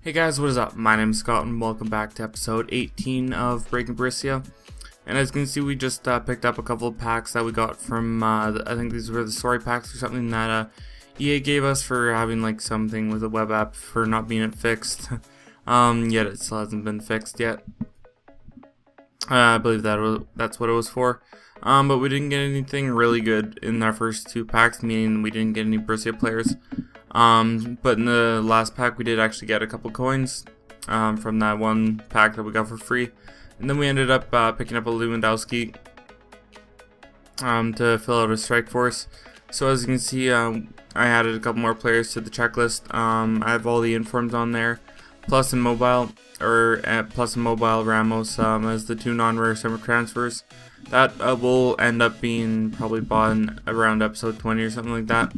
Hey guys, what is up? My name is Scott and welcome back to episode 18 of Breaking Borussia. And as you can see, we just picked up a couple of packs that we got from, I think these were the story packs or something that EA gave us for having like something with a web app for not being fixed. Yet it still hasn't been fixed yet. I believe that's what it was for. But we didn't get anything really good in our first two packs, meaning we didn't get any Borussia players. But in the last pack we did actually get a couple coins from that one pack that we got for free. And then we ended up picking up a Lewandowski to fill out a strike force. So as you can see, I added a couple more players to the checklist. I have all the informs on there, plus in mobile Ramos as the two non-rare summer transfers. That will end up being probably bought in around episode 20 or something like that.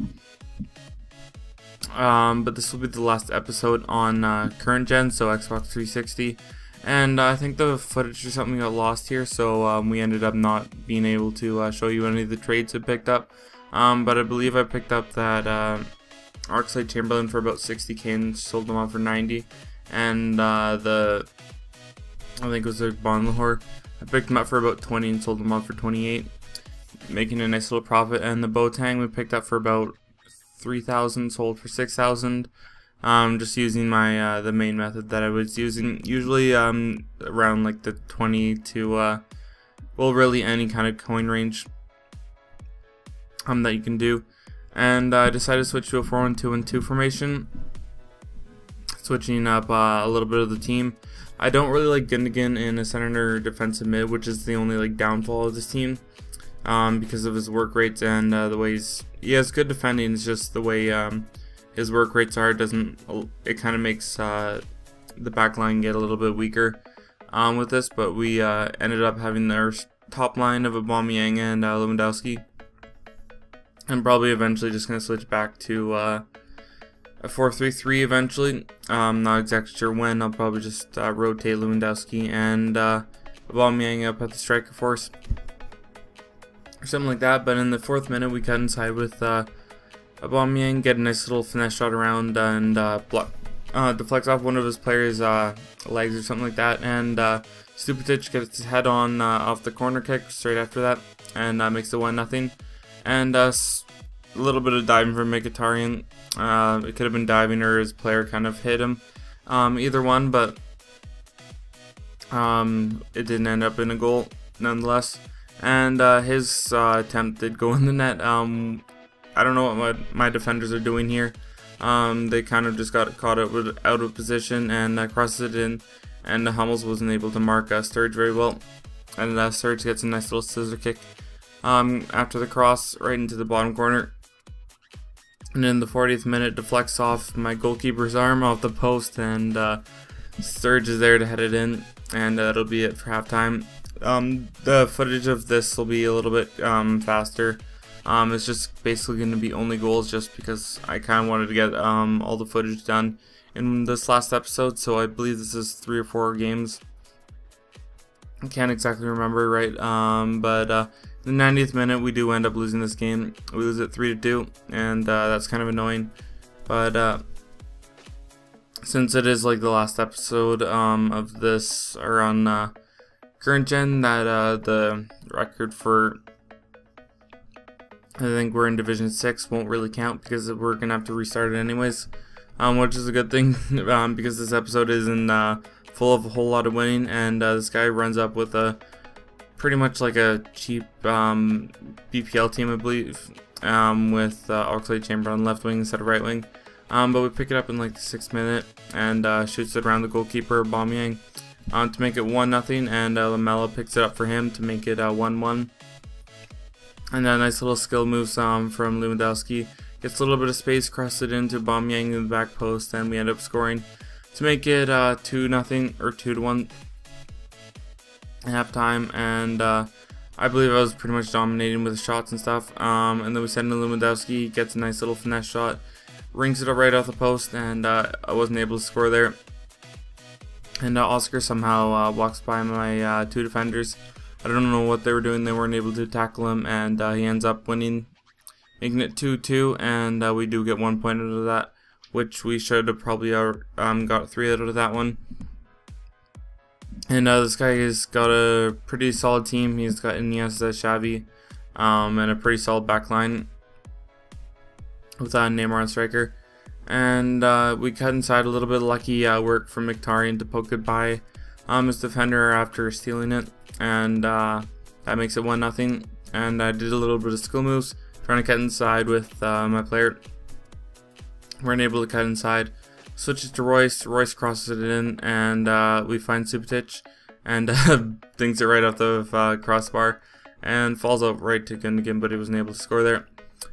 But this will be the last episode on current gen, so Xbox 360. And I think the footage or something got lost here, so we ended up not being able to show you any of the trades I picked up. But I believe I picked up that Oxlade-Chamberlain for about 60k and sold them off for 90. And I think it was a Bonlahor. I picked them up for about 20 and sold them off for 28, making a nice little profit. And the Boateng we picked up for about 3,000, sold for 6,000. Just using my the main method that I was using, usually around like the 20 to well, really any kind of coin range that you can do. And I decided to switch to a 4-1-2-1-2 formation, switching up a little bit of the team. I don't really like Gundogan in a center or defensive mid, which is the only like downfall of this team. Because of his work rates and the way he has good defending. It's just the way his work rates are, it kind of makes the back line get a little bit weaker with this. But we ended up having our top line of Aubameyang and Lewandowski. I'm probably eventually just going to switch back to a 4-3-3 eventually. Not exactly sure when. I'll probably just rotate Lewandowski and Aubameyang up at the striker force, or something like that. But in the 4th minute we cut inside with Aubameyang, get a nice little finesse shot around and deflects off one of his players' legs or something like that, and Stupitic gets his head on off the corner kick straight after that and makes it 1-0. And a little bit of diving from Mkhitaryan. It could have been diving or his player kind of hit him, either one, but it didn't end up in a goal nonetheless. And his attempt did go in the net. I don't know what my defenders are doing here. They kind of just got caught out of position and crossed it in, and Hummels wasn't able to mark Sturridge very well. And Sturridge gets a nice little scissor kick after the cross right into the bottom corner. And in the 40th minute, deflects off my goalkeeper's arm off the post, and Sturridge is there to head it in, and that'll be it for halftime. The footage of this will be a little bit faster. It's just basically going to be only goals, just because I kind of wanted to get all the footage done in this last episode. So I believe this is 3 or 4 games. I can't exactly remember, right? But in the 90th minute we do end up losing this game. We lose it 3-2, and that's kind of annoying. But since it is like the last episode of this, or on current gen, that the record for, I think we're in Division 6, won't really count because we're gonna have to restart it anyways, which is a good thing because this episode isn't full of a whole lot of winning. And this guy runs up with a pretty much like a cheap BPL team, I believe, with Oxlade-Chamberlain left wing instead of right wing. But we pick it up in like the 6th minute and shoots it around the goalkeeper Aubameyang to make it 1-0, and Lamela picks it up for him to make it 1-1. And then nice little skill moves from Lewandowski, gets a little bit of space, crosses it into Aubameyang in the back post, and we end up scoring to make it 2-0 or 2-1 at halftime. And I believe I was pretty much dominating with the shots and stuff. And then we send in Lewandowski, gets a nice little finesse shot, rings it up right off the post, and I wasn't able to score there. And Oscar somehow walks by my 2 defenders. I don't know what they were doing. They weren't able to tackle him, and he ends up winning, making it 2-2. And we do get 1 point out of that, which we should have probably got 3 out of that one. And this guy has got a pretty solid team. He's got Iniesta, Xavi, and a pretty solid back line with Neymar on striker. And we cut inside a little bit of lucky work from Mkhitaryan to poke goodbye his defender after stealing it, and that makes it 1-0. And I did a little bit of skill moves, trying to cut inside with my player. We're unable to cut inside. Switches to Royce. Royce crosses it in, and we find Subotic, and thinks it right off the crossbar, and falls out right to Gundogan, but he wasn't able to score there.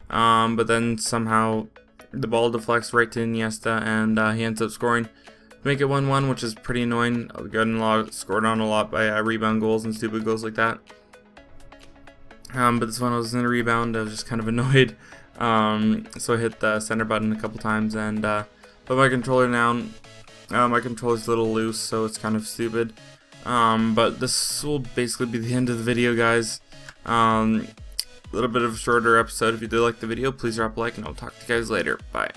But then somehow the ball deflects right to Iniesta, and he ends up scoring to make it 1-1, which is pretty annoying. Scored on a lot by rebound goals and stupid goals like that. But this one I was in a rebound. I was just kind of annoyed. So I hit the center button a couple times and put my controller down. My controller's a little loose, so it's kind of stupid. But this will basically be the end of the video, guys. A little bit of a shorter episode. If you did like the video, please drop a like, and I'll talk to you guys later. Bye.